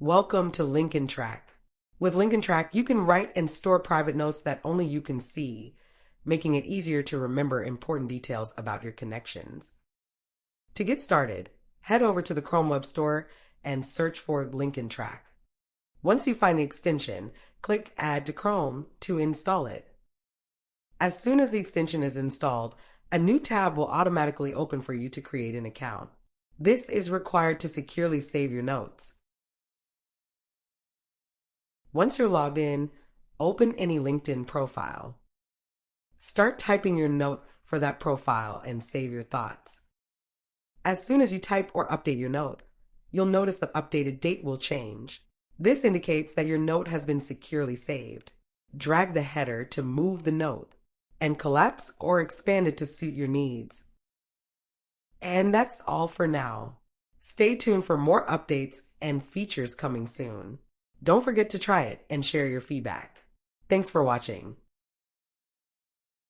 Welcome to LinknTrack. With LinknTrack, you can write and store private notes that only you can see, making it easier to remember important details about your connections. To get started, head over to the Chrome Web Store and search for LinknTrack. Once you find the extension, click Add to Chrome to install it. As soon as the extension is installed, a new tab will automatically open for you to create an account. This is required to securely save your notes. Once you're logged in, open any LinkedIn profile. Start typing your note for that profile and save your thoughts. As soon as you type or update your note, you'll notice the updated date will change. This indicates that your note has been securely saved. Drag the header to move the note and collapse or expand it to suit your needs. And that's all for now. Stay tuned for more updates and features coming soon. Don't forget to try it and share your feedback. Thanks for watching.